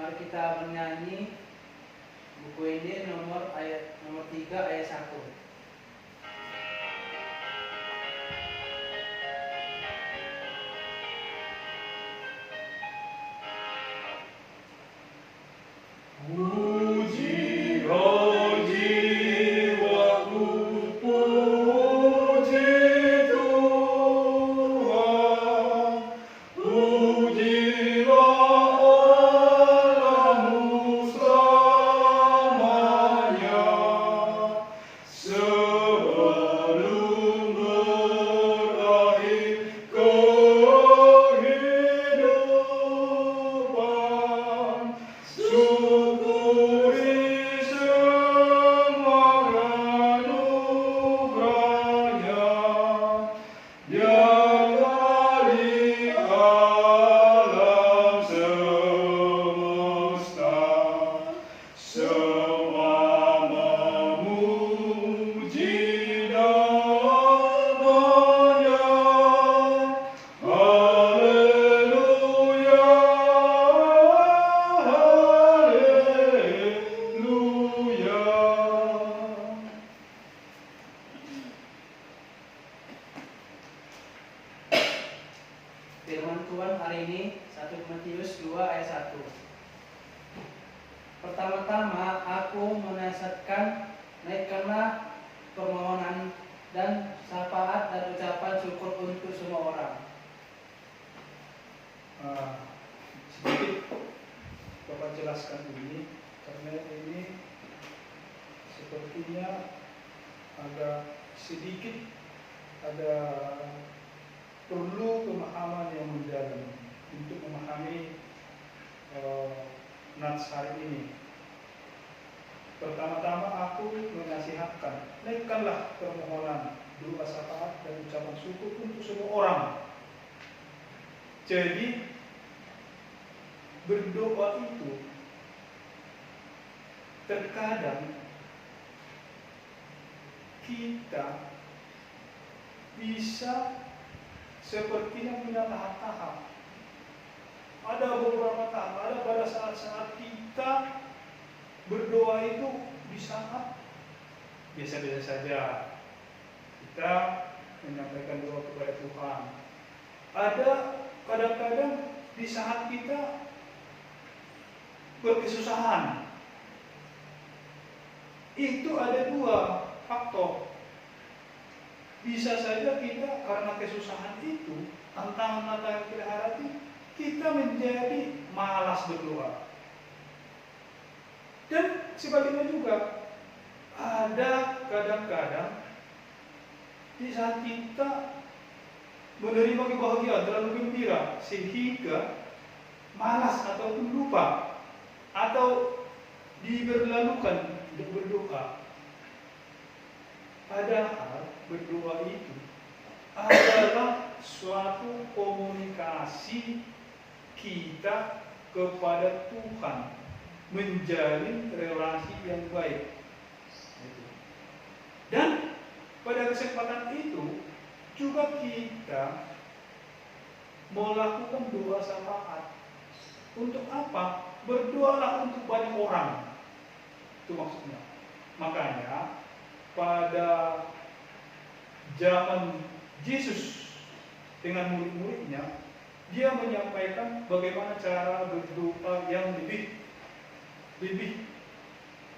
Mari kita menyanyi buku ini nomor 3 ayat 1. Firman Tuhan hari ini 1 Timotius 2 ayat 1. Pertama-tama aku menasihatkan, naikkanlah permohonan dan syafaat dan ucapan syukur untuk semua orang. Sedikit Bapak jelaskan ini karena ini sepertinya agak sedikit ada perlu pemahaman yang mendalam untuk memahami nats hari ini. Pertama-tama aku menasihatkan, naikkanlah permohonan, doa syafaat dan ucapan syukur untuk semua orang. Jadi berdoa itu terkadang kita bisa sepertinya punya tahap-tahap. Ada beberapa tahap, ada pada saat-saat kita berdoa itu di saat biasa-biasa saja kita menyampaikan doa kepada Tuhan. Ada kadang-kadang di saat kita berkesusahan. Itu ada dua faktor. Bisa saja kita karena kesusahan itu, tantangan-tantangan yang kita hadapi, kita menjadi malas berdoa. Dan sebaliknya juga, ada kadang-kadang di saat kita menerima kebahagiaan terlalu gembira sehingga malas ataupun lupa atau diberlalukan untuk berdoa. Padahal berdoa itu adalah suatu komunikasi kita kepada Tuhan, menjalin relasi yang baik. Dan pada kesempatan itu juga kita melakukan doa syafaat. Untuk apa? Berdoalah untuk banyak orang. Itu maksudnya. Makanya pada zaman Yesus dengan murid-muridnya, dia menyampaikan bagaimana cara berdoa yang lebih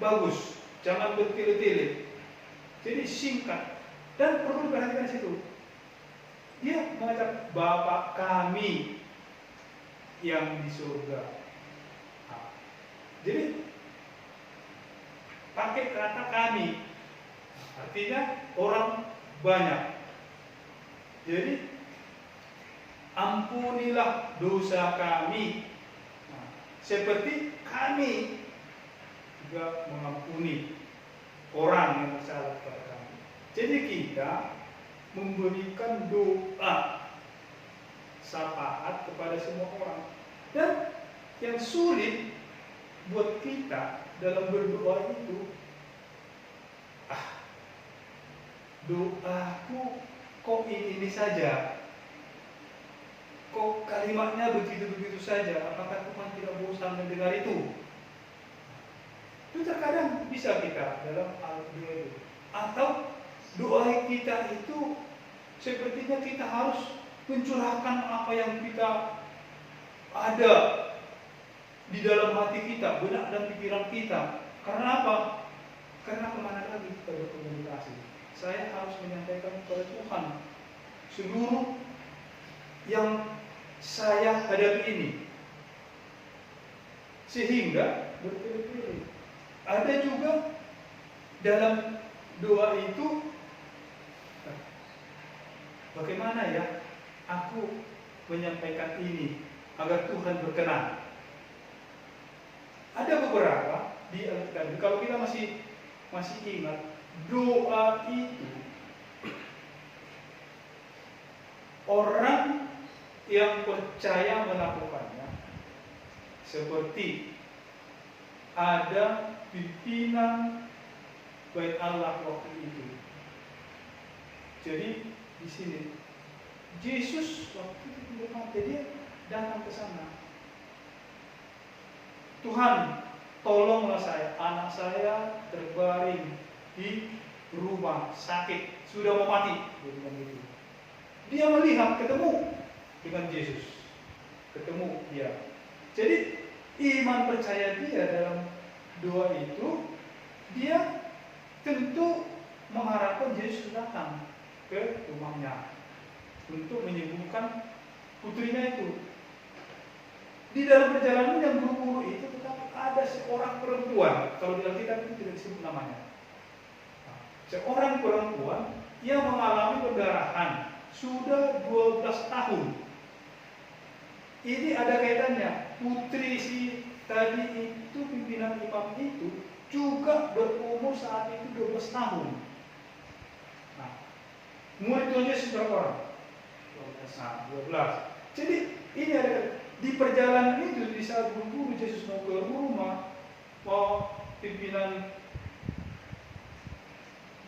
bagus, jangan bertele-tele. Jadi singkat dan perlu diperhatikan di situ. Dia mengatakan Bapa kami yang di surga. Jadi pakai kata kami, artinya orang banyak. Jadi ampunilah dosa kami, seperti kami juga mengampuni orang yang bersalah kepada kami. Jadi kita memberikan doa syafaat kepada semua orang. Dan yang sulit buat kita dalam berdoa itu, doaku kok ini saja, kok kalimatnya begitu-begitu saja, apakah Tuhan tidak bosan mendengar itu? Itu terkadang bisa kita dalam hal doa itu. Atau doa kita itu sepertinya kita harus mencurahkan apa yang kita ada di dalam hati kita, benak dan pikiran kita. Karena apa? Karena kemana lagi kita berkomunikasi? Saya harus menyampaikan kepada Tuhan seluruh yang saya hadapi ini. Sehingga berpilih-pilih. Ada juga dalam doa itu, bagaimana ya aku menyampaikan ini agar Tuhan berkenan. Ada beberapa di Alkitab. Kalau kita masih ingat, doa itu orang yang percaya melakukannya seperti ada pimpinan bait Allah waktu itu. Jadi di sini Yesus waktu itu dia datang ke sana. Tuhan, tolonglah saya, anak saya terbaring di rumah sakit, sudah mau mati. Dia melihat, ketemu dengan Yesus, ketemu dia. Jadi iman percaya dia dalam doa itu, dia tentu mengharapkan Yesus datang ke rumahnya untuk menyembuhkan putrinya itu. Di dalam perjalanan yang buru-buru itu tetapi ada seorang perempuan, kalau di Alkitab itu tidak disebut namanya. Seorang perempuan yang mengalami pendarahan sudah 12 tahun. Ini ada kaitannya. Putri si tadi itu, pimpinan imam itu juga berumur saat itu 12 tahun. Nah, murid Tuhan Yesus berapa orang? 12. Jadi ini ada di perjalanan itu, di saat buru-buru Yesus mau ke rumah, mau pimpinan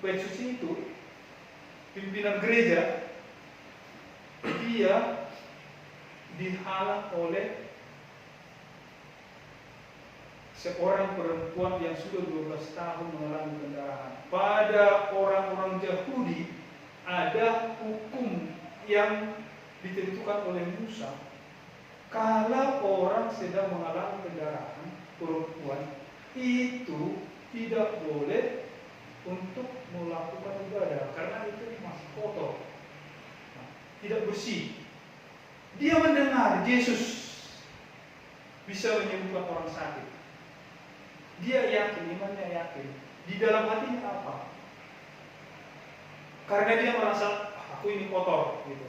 bait suci itu, pimpinan gereja, dia dihalang oleh seorang perempuan yang sudah 12 tahun mengalami pendarahan. Pada orang-orang Yahudi ada hukum yang ditentukan oleh Musa. Kalau orang sedang mengalami pendarahan, perempuan itu tidak boleh untuk melakukan ibadah karena itu masih kotor, tidak bersih. Dia mendengar Yesus bisa menyembuhkan orang sakit. Dia yakin, imannya yakin. Di dalam hatinya apa? Karena dia merasa aku ini kotor, gitu.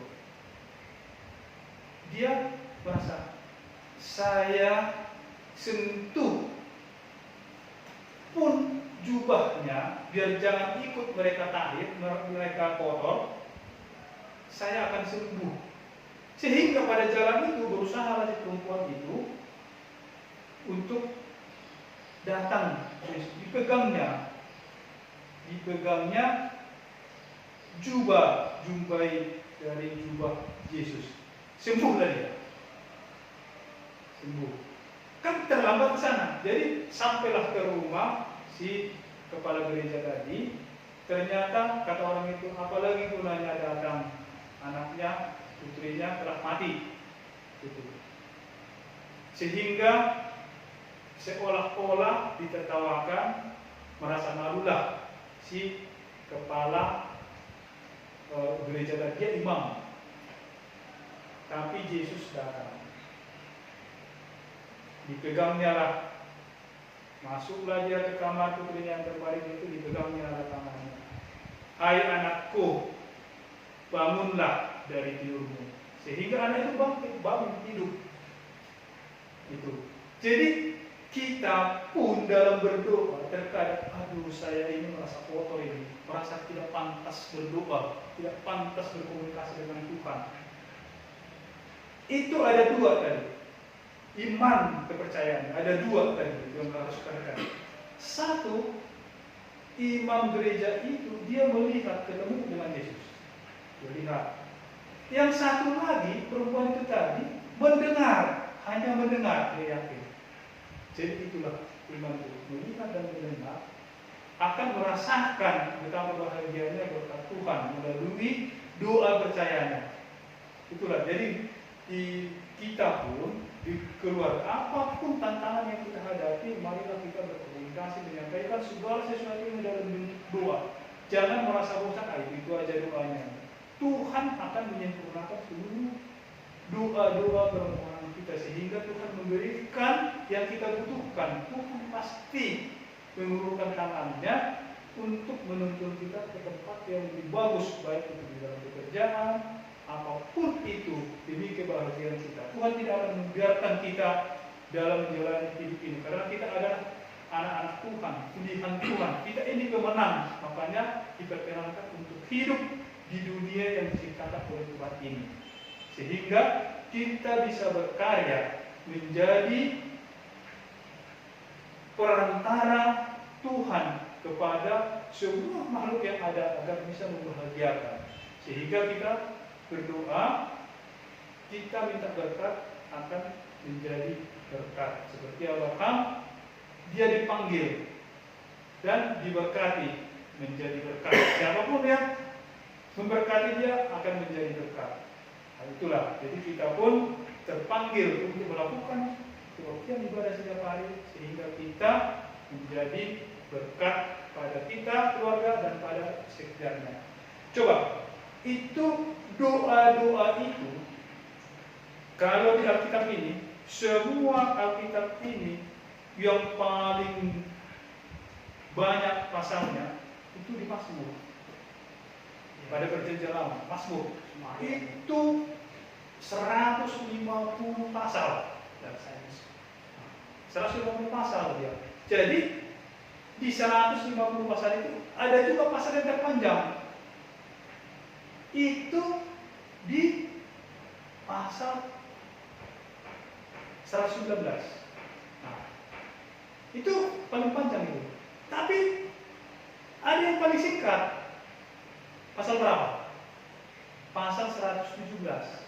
Dia merasa saya sentuh pun jubahnya biar jangan ikut mereka tahir, mereka kotor, saya akan sembuh. Sehingga pada jalan itu berusaha si perempuan itu untuk datang, dipegangnya jumbai dari jubah Yesus. Sembuhlah dia. Sembuh. Kan terlambat ke sana. Jadi sampailah ke rumah si kepala gereja tadi. Ternyata kata orang itu, apalagi gunanya datang, anaknya, putrinya telah mati. Gitu. Sehingga seolah-olah ditertawakan, merasa malulah si kepala gereja tadi, dia imam. Tapi Yesus datang. Dipegangnya lah. Masuklah dia ke kamar putrinya yang terbaring itu, dipegangnya lah tangannya. Hai anakku, bangunlah dari tidurmu. Sehingga anak itu bangun hidup. Itu. Jadi kita pun dalam berdoa terkadang, aduh saya ini merasa kotor ini, merasa tidak pantas berdoa, tidak pantas berkomunikasi dengan Tuhan. Itu ada dua tadi, iman kepercayaan, ada dua tadi yang harus kita. Satu, imam gereja itu dia melihat ketemu dengan Yesus, dia lihat Yang satu lagi, perempuan itu tadi mendengar, hanya mendengar, dia yakin. Jadi itulah iman itu, melihat dan mendengar, akan merasakan betapa bahagianya berkat Tuhan melalui doa percayanya. Itulah, jadi di kita pun, di keluarga, apapun tantangan yang kita hadapi, marilah kita berkomunikasi, menyampaikan segala sesuatu yang dalam bentuk doa. Jangan merasa bosan, itu aja doanya. Tuhan akan menyempurnakan seluruh doa-doa permohonan kita, sehingga Tuhan memberikan yang kita butuhkan. Tuhan pasti mengulurkan tangannya untuk menuntun kita ke tempat yang lebih bagus, baik itu di dalam pekerjaan, apapun itu, demi kebahagiaan kita. Tuhan tidak akan membiarkan kita dalam menjalani hidup ini, karena kita adalah anak-anak Tuhan, pilihan Tuhan. Kita ini pemenang, makanya diperkenankan untuk hidup di dunia yang diciptakan oleh Tuhan ini, sehingga kita bisa berkarya menjadi perantara Tuhan kepada semua makhluk yang ada, agar bisa membahagiakan. Sehingga kita berdoa, kita minta berkat, akan menjadi berkat. Seperti Abraham, dia dipanggil dan diberkati menjadi berkat. Siapapun yang memberkati dia akan menjadi berkat. Nah, itulah, jadi kita pun terpanggil untuk melakukan kebaktian ibadah setiap hari, sehingga kita menjadi berkat pada kita, keluarga, dan pada sekitarnya. Coba, itu doa-doa itu, kalau di Alkitab ini, semua Alkitab ini yang paling banyak pasalnya itu di Mazmur. Pada Perjanjian Lama, Mazmur itu 150 pasal. 150 pasal dia. Jadi di 150 pasal itu ada juga pasal yang terpanjang. Itu di pasal 119. Nah, itu paling panjang itu. Tapi ada yang paling singkat. Pasal berapa? Pasal 117.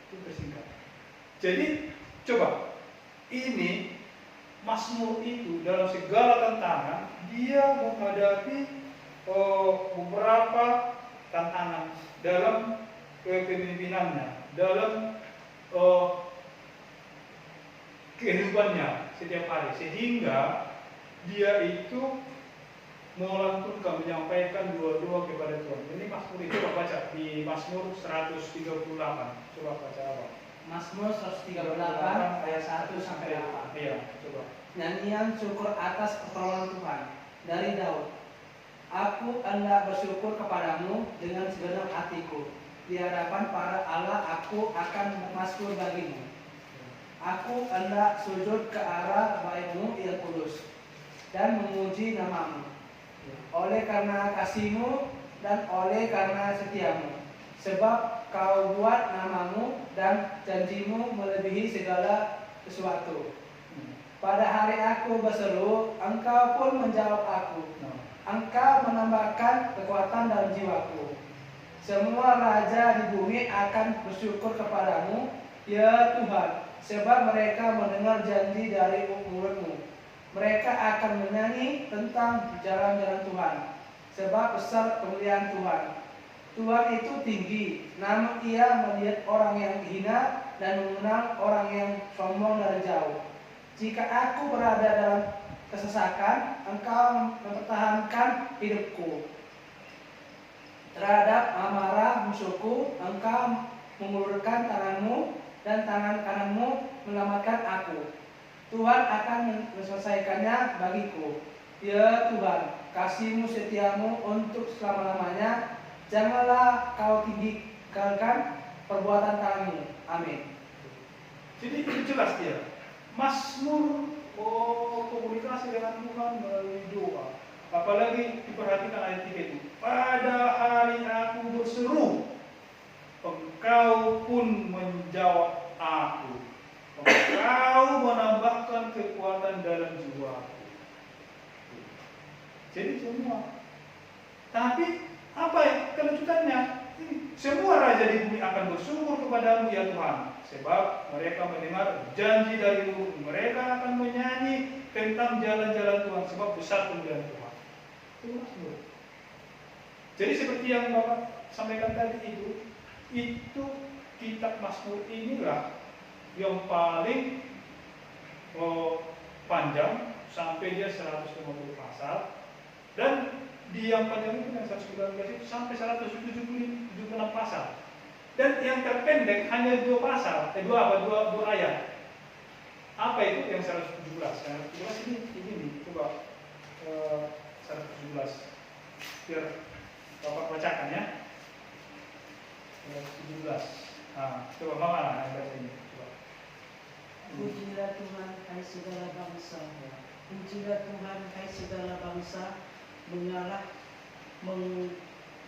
Itu tersingkat. Jadi coba, ini Mazmur itu dalam segala tantangan dia menghadapi beberapa tantangan dalam kepemimpinannya, dalam kehidupannya setiap hari, sehingga dia itu melantunkan, menyampaikan doa-doa kepada Tuhan. Ini Mazmur itu, coba baca di Mazmur 138. Coba baca apa? Mazmur 138 ayat 1 sampai 8. Iya, coba. Nyanyian syukur atas pertolongan Tuhan dari Daud. Aku hendak bersyukur kepadamu dengan segenap hatiku. Di hadapan para Allah aku akan bermasmur bagimu. Aku hendak sujud ke arah bait-Mu yang kudus dan memuji namamu. Oleh karena kasih-Mu dan oleh karena setiamu, sebab Kau buat namamu dan janji-Mu melebihi segala sesuatu. Pada hari aku berseru, Engkau pun menjawab aku. Engkau menambahkan kekuatan dalam jiwaku. Semua raja di bumi akan bersyukur kepadamu, ya Tuhan, sebab mereka mendengar janji dari mulut-Mu. Mereka akan menyanyi tentang jalan-jalan Tuhan, sebab besar kemuliaan Tuhan. Tuhan itu tinggi, namun Ia melihat orang yang hina dan mengenal orang yang sombong dari jauh. Jika aku berada dalam kesesakan, Engkau mempertahankan hidupku. Terhadap amarah musuhku, Engkau mengulurkan tangan-Mu dan tangan kanan-Mu menyelamatkan aku. Tuhan akan menyelesaikannya bagiku. Ya Tuhan, kasih-Mu setiamu untuk selama-lamanya. Janganlah Kau tinggalkan perbuatan tangan-Mu. Amin. Jadi itu jelas dia. Mazmur komunikasi dengan Tuhan melalui doa. Apalagi diperhatikan ayat 3 itu. Pada hari aku berseru, Engkau pun menjawab aku. Engkau menambahkan kekuatan dalam jiwaku. Jadi semua. Tapi apa ya kelanjutannya? Ini semua raja di bumi akan bersyukur kepadamu ya Tuhan, sebab mereka mendengar janji darimu. Mereka akan menyanyi tentang jalan-jalan Tuhan, sebab besar pemeliharaan Tuhan. Itu Mazmur. Jadi seperti yang Bapak sampaikan tadi itu kitab Mazmur inilah yang paling panjang, sampai dia 150 pasal, dan di yang panjang itu yang 119 itu sampai 176 pasal, dan yang terpendek hanya 2 pasal, dua ayat. Apa itu yang 117? Yang 117 ini nih, coba 117 biar Bapak bacakan ya. 117. Nah, coba Mama yang baca ini. Coba. Pujilah Tuhan hai segala bangsa, pujilah Tuhan hai segala bangsa,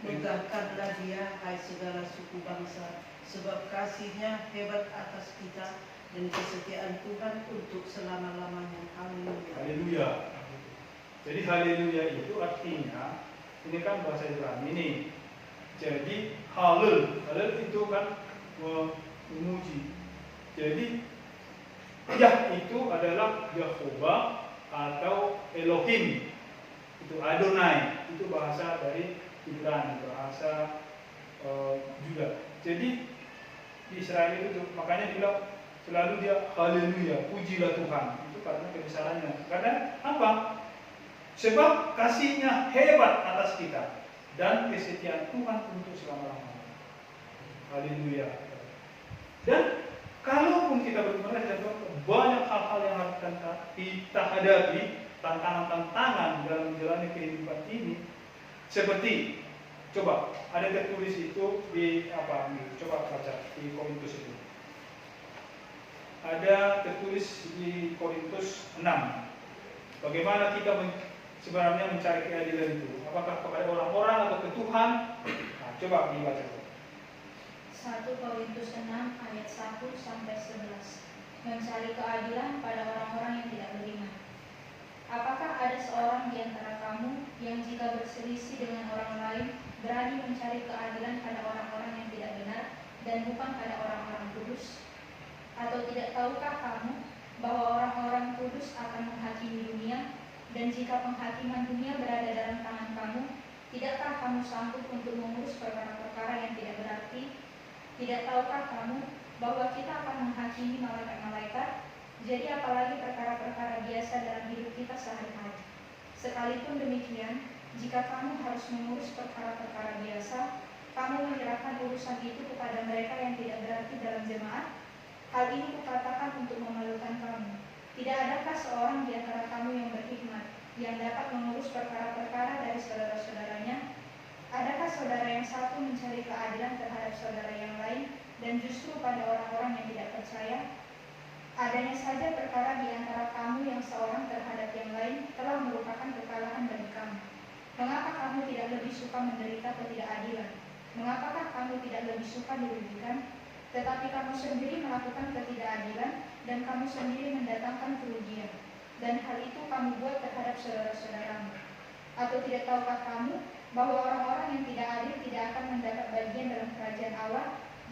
megahkanlah Dia hai segala suku bangsa, sebab kasih-Nya hebat atas kita dan kesetiaan Tuhan untuk selama-lamanya. Haleluya. Haleluya. Jadi haleluya itu artinya, ini kan bahasa Ibrani ini. Jadi halel itu kan memuji. Jadi Yah itu adalah Yehovah atau Elohim. Itu Adonai, itu bahasa dari Ibrani, bahasa Juda. Jadi di Israel itu makanya bilang selalu dia haleluya, pujilah Tuhan. Itu karena kebesarannya. Karena apa? Sebab kasih-Nya hebat atas kita dan kesetiaan Tuhan untuk selama-lamanya. Haleluya. Dan kalaupun kita bergumul dengan Tuhan, banyak hal-hal yang harus kita hadapi, tantangan-tantangan dalam menjalani kehidupan ini. Seperti, coba ada tertulis itu di apa? Coba baca di Korintus itu. Ada tertulis di Korintus 6. Bagaimana kita sebenarnya mencari keadilan itu? Apakah kepada orang-orang atau ke Tuhan? Nah, coba dibaca. 1 Korintus 6 ayat 1 sampai 11. Mencari keadilan pada orang-orang yang tidak beriman. Apakah ada seorang di antara kamu yang jika berselisih dengan orang lain berani mencari keadilan pada orang-orang yang tidak benar dan bukan pada orang-orang kudus? Atau tidak tahukah kamu bahwa orang-orang kudus akan menghakimi dunia, dan jika penghakiman dunia berada dalam tangan kamu, tidakkah kamu sanggup untuk mengurus perkara-perkara yang tidak berarti? Tidak tahukah kamu bahwa kita akan menghakimi malaikat-malaikat? Jadi apalagi perkara-perkara biasa dalam hidup kita sehari-hari. Sekalipun demikian, jika kamu harus mengurus perkara-perkara biasa, kamu menyerahkan urusan itu kepada mereka yang tidak berarti dalam jemaat. Hal ini kukatakan untuk memalukan kamu. Tidak adakah seorang di antara kamu yang berhikmat, yang dapat mengurus perkara-perkara dari saudara-saudaranya? Adakah saudara yang satu mencari keadilan terhadap saudara yang lain, dan justru pada orang-orang yang tidak percaya? Adanya saja perkara di antara kamu yang seorang terhadap yang lain telah merupakan kekalahan bagi kamu. Mengapa kamu tidak lebih suka menderita ketidakadilan? Mengapakah kamu tidak lebih suka dirugikan? Tetapi kamu sendiri melakukan ketidakadilan, dan kamu sendiri mendatangkan kerugian, dan hal itu kamu buat terhadap saudara-saudaramu. Atau tidak tahukah kamu bahwa orang-orang yang tidak adil tidak akan mendapat bagian dalam kerajaan Allah?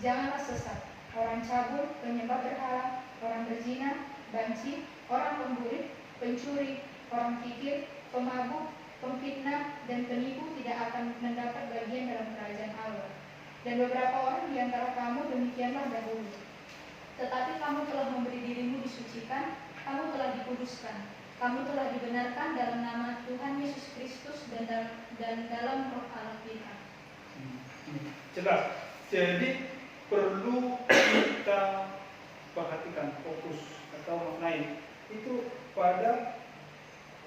Janganlah sesat. Orang cabul, penyembah berhala, orang berzina, banci, orang pemburik, pencuri, orang kikir, pemabuk, pemfitnah, dan penipu tidak akan mendapat bagian dalam kerajaan Allah. Dan beberapa orang di antara kamu demikianlah dahulu. Tetapi kamu telah memberi dirimu disucikan, kamu telah dikuduskan, kamu telah dibenarkan dalam nama Tuhan Yesus Kristus dan dalam roh Allah kita. Jelas. Jadi perlu kita perhatikan, fokus atau maknai itu pada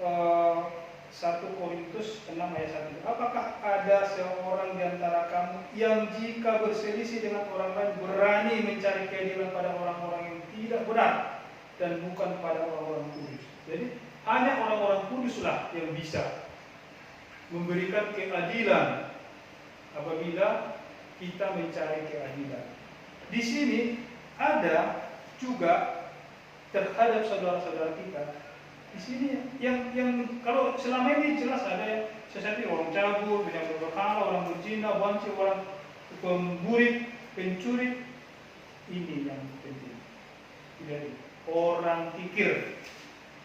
1 Korintus 6 ayat 1. Apakah ada seorang di antara kamu yang jika berselisih dengan orang lain berani mencari keadilan pada orang-orang yang tidak benar dan bukan pada orang-orang kudus? Jadi hanya orang-orang kuduslah yang bisa memberikan keadilan apabila kita mencari keadilan. Di sini ada juga terhadap saudara-saudara kita. Di sini yang kalau selama ini jelas ada seperti orang cabul, penyembah berhala, orang berzina, banci, orang pemburit, pencuri, ini yang penting. Jadi orang kikir.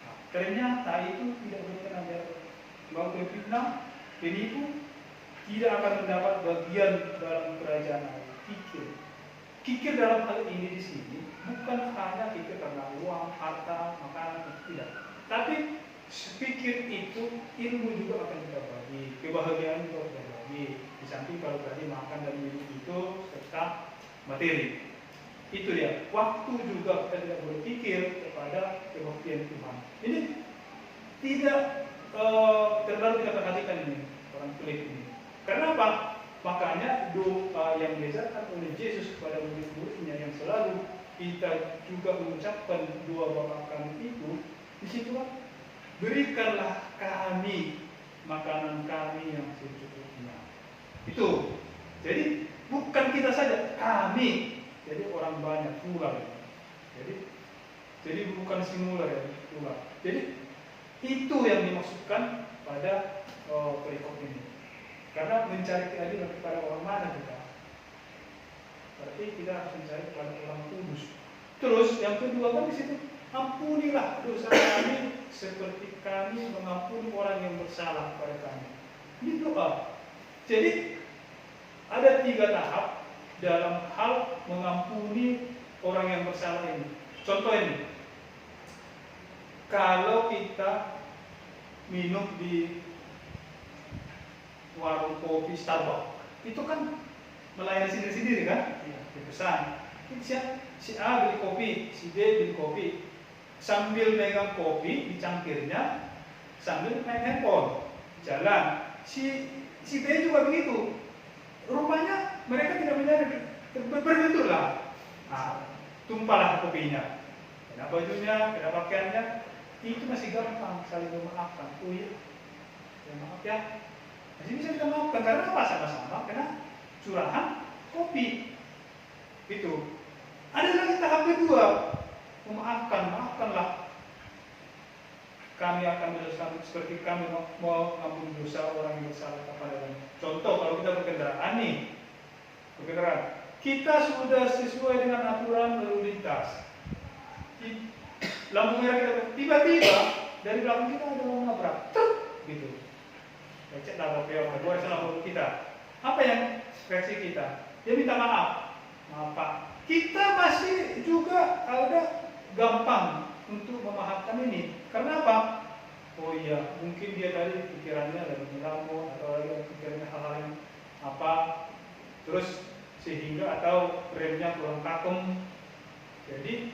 Nah, ternyata itu tidak berkenan di hadapan Allah. Mau berfitnah, penipu, tidak akan mendapat bagian dalam kerajaan Allah. Kikir. Kikir dalam hal ini di sini bukan hanya kikir karena uang, harta, makanan, tidak. Tapi pikir itu ilmu juga akan kita bagi, kebahagiaan juga kita bagi. Di samping kalau tadi makan dan minum itu serta materi. Itu dia. Waktu juga kita tidak berpikir kepada kebaktian Tuhan. Ini tidak terlalu kita perhatikan ini orang pelit ini. Karena apa? Makanya doa yang diajarkan oleh Yesus kepada murid-muridnya yang selalu kita juga mengucapkan doa Bapa kami itu, di situ berikanlah kami makanan kami yang secukupnya. Itu. Jadi bukan kita saja, kami. Jadi orang banyak plural. Jadi bukan singular ya, plural. Jadi itu yang dimaksudkan pada perikop ini. Karena mencari keadilan kepada orang mana kita? Berarti kita harus mencari kepada orang kudus. Terus yang kedua kan di situ, ampunilah dosa kami seperti kami mengampuni orang yang bersalah kepada kami. Ini doa. Jadi ada 3 tahap dalam hal mengampuni orang yang bersalah ini. Contoh ini, kalau kita minum di warung kopi Starbucks, itu kan melayani sendiri-sendiri kan? Dipesan. Si A beli kopi, si B beli kopi, sambil megang kopi di cangkirnya, sambil main handphone, jalan. Si B juga begitu. Rupanya mereka tidak menyadari, berbenturlah. Nah, tumpahlah kopinya. Kena bajunya, kena pakaiannya, itu masih gampang saling memaafkan. Oh iya, ya maaf ya. Masih bisa kita maafkan karena apa? Sama-sama kena curahan kopi. Itu. Ada lagi tahap kedua, memaafkan, maafkanlah. Kami akan berusaha seperti kami mau mengampuni dosa orang yang bersalah kepada kami. Contoh kalau kita berkendaraan nih, kita sudah sesuai dengan aturan lalu lintas. Lampu merah kita tiba-tiba dari belakang kita ada orang nabrak, gitu. Lecet lah bapak, kedua salah kita. Apa yang reaksi kita? Dia minta maaf, maaf Pak. Kita masih juga ada gampang untuk memaafkan ini. Karena apa? Oh iya, mungkin dia tadi pikirannya lagi melamun atau lagi pikirannya hal-hal yang apa, terus sehingga atau remnya kurang kakem. Jadi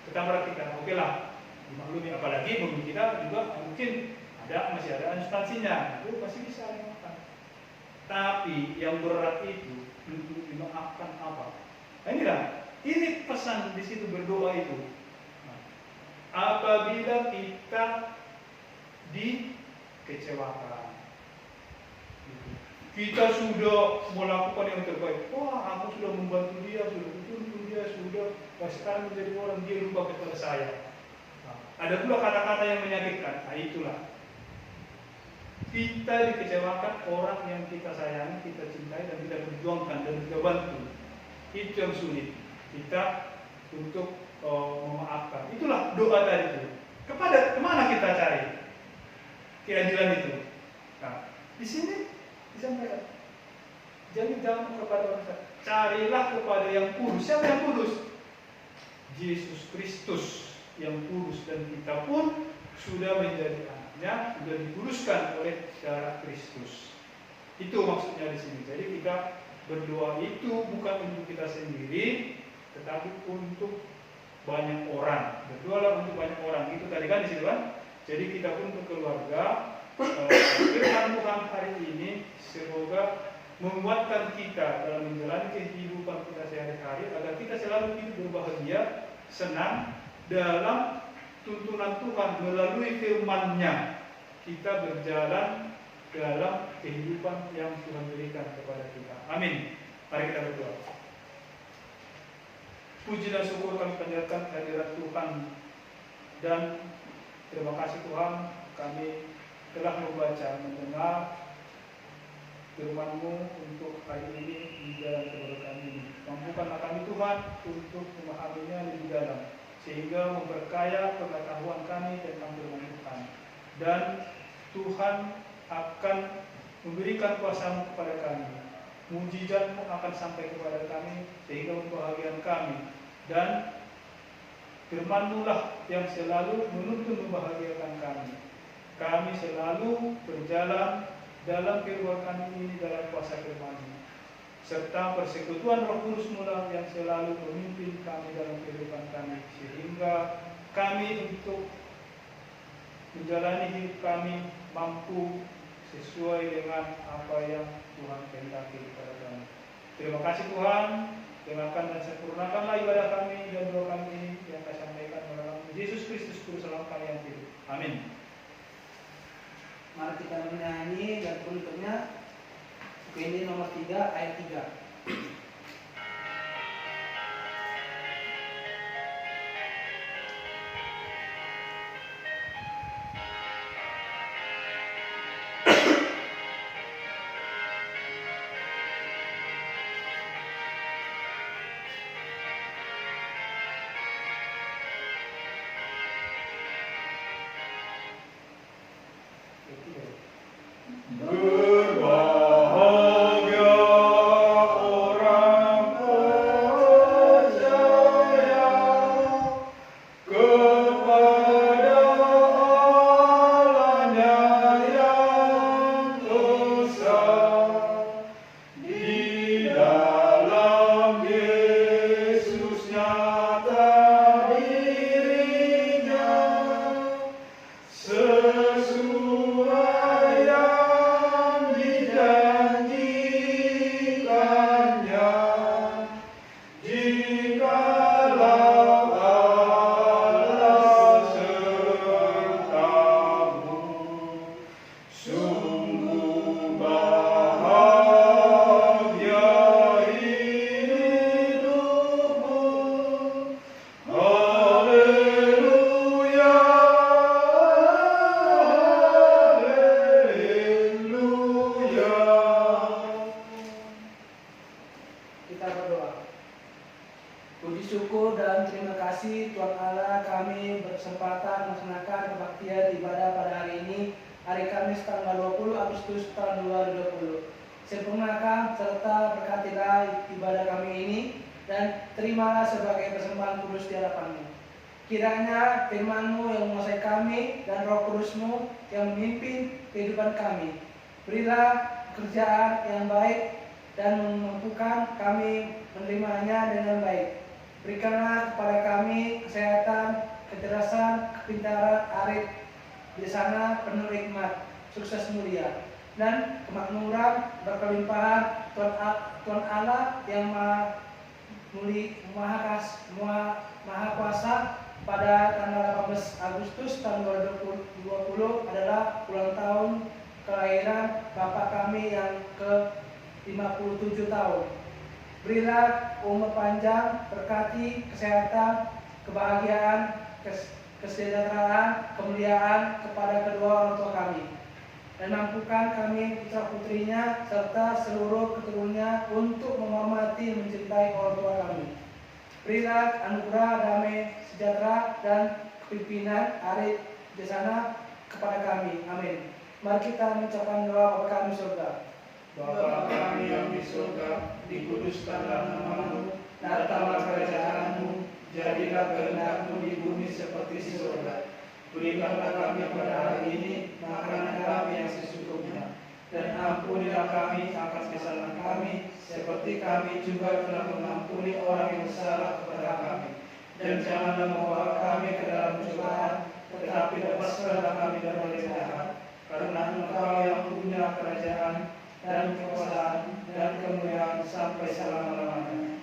ketabrak kita, oke lah, dimaklumi. Apalagi mobil kita juga mungkin masih ada instansinya, itu masih bisa dimaafkan. Tapi yang berat itu untuk dimaafkan apa? Nah inilah, ini pesan di situ berdoa itu. Nah, apabila kita dikecewakan, kita sudah melakukan yang terbaik. Wah, aku sudah membantu dia, sudah menuntun dia, sudah sekarang menjadi orang dia lupa kepada saya. Nah, ada pula kata-kata yang menyakitkan. Nah itulah. Kita dikecewakan orang yang kita sayangi, kita cintai dan kita perjuangkan dan kita bantu. Itu yang sulit. Kita untuk memaafkan. Itulah doa tadi itu. Kemana kita cari keadilan itu? Nah, di sini disampaikan. Jangan kepada orang saja. Carilah kepada yang kudus. Siapa yang kudus? Yesus Kristus yang kudus, dan kita pun sudah menjadi anaknya, sudah dikuduskan oleh darah Kristus. Itu maksudnya di sini. Jadi kita berdoa itu bukan untuk kita sendiri, tetapi untuk banyak orang. Berdoalah untuk banyak orang. Itu tadi kan di situ kan. Jadi kita pun untuk keluarga. Firman Tuhan hari ini semoga menguatkan kita dalam menjalani kehidupan kita sehari-hari agar kita selalu hidup berbahagia, senang dalam tuntunan Tuhan melalui firman-Nya. Kita berjalan dalam kehidupan yang Tuhan berikan kepada kita. Amin. Mari kita berdoa. Puji dan syukur kami panjatkan kehadirat Tuhan, dan terima kasih Tuhan, kami telah membaca, mendengar firman-Mu untuk hari ini di dalam kebenaran ini. Mampukanlah kami Tuhan untuk memahaminya lebih dalam, sehingga memperkaya pengetahuan kami tentang firman Tuhan. Dan Tuhan akan memberikan kuasa-Mu kepada kami. Mujizat-Mu akan sampai kepada kami sehingga membahagiakan kami. Dan firman-Mu lah yang selalu menuntun membahagiakan kami. Kami selalu berjalan dalam kehidupan ini dalam kuasa firman-Mu. Serta persekutuan Roh Kudus-Mu lah yang selalu memimpin kami dalam kehidupan kami, sehingga kami untuk menjalani hidup kami mampu sesuai dengan apa yang Tuhan kehendaki kepada kami. Terima kasih Tuhan, dengarkan dan sempurnakanlah ibadah kami dan doa kami ini yang kami sampaikan melalui Yesus Kristus Juru Selamat kami yang hidup. Amin. Mari kita menyanyi dan penutupnya UKD nomor 3 ayat 3. Berbahagia orang percaya kepada Allahnya yang esa, di dalam Yesus nyata dirinya, sesuai yang dijanjikannya. Jikalau Allah sertamu, sungguh bahagia hidupmu. Haleluya, haleluya. Kita berdoa. Puji syukur dan terima kasih Tuhan Allah, kami berkesempatan melaksanakan kebaktian ibadah pada hari ini, hari Kamis tanggal 20 Agustus tahun 2020. Sempurnakan serta berkatilah ibadah kami ini dan terimalah sebagai persembahan kudus di hadapan-Mu. Kiranya firman-Mu yang menguasai kami dan Roh Kudus-Mu yang memimpin kehidupan kami. Berilah pekerjaan yang baik dan memampukan kami menerimanya dengan baik. Berikanlah kepada kami kesehatan, kecerdasan, kepintaran, arif, bijaksana, penuh hikmat, sukses mulia, dan kemakmuran berkelimpahan Tuhan Allah yang maha kuasa. Pada tanggal 18 Agustus tahun 2020 adalah ulang tahun kelahiran Bapak kami yang ke-57 tahun. Berilah umur panjang, berkati kesehatan, kebahagiaan, kesejahteraan, kemuliaan kepada kedua orang tua kami. Dan mampukan kami putra putrinya serta seluruh keturunannya untuk menghormati mencintai orang tua kami. Berilah anugerah damai sejahtera dan kepimpinan arif bijaksana kepada kami. Amin. Mari kita mengucapkan doa Bapa kami surga. Bapa kami yang di surga, dikuduskanlah nama-Mu, datanglah kerajaan-Mu, jadilah kehendak-Mu di bumi seperti di surga. Berikanlah kami pada hari ini makanan kami yang secukupnya, dan ampunilah kami akan kesalahan kami, seperti kami juga telah mengampuni orang yang bersalah kepada kami. Dan janganlah membawa kami ke dalam cobaan, tetapi lepaskanlah kami dari yang jahat. Karena Engkau yang punya kerajaan dan kekuasaan dan kemuliaan sampai selama-lamanya.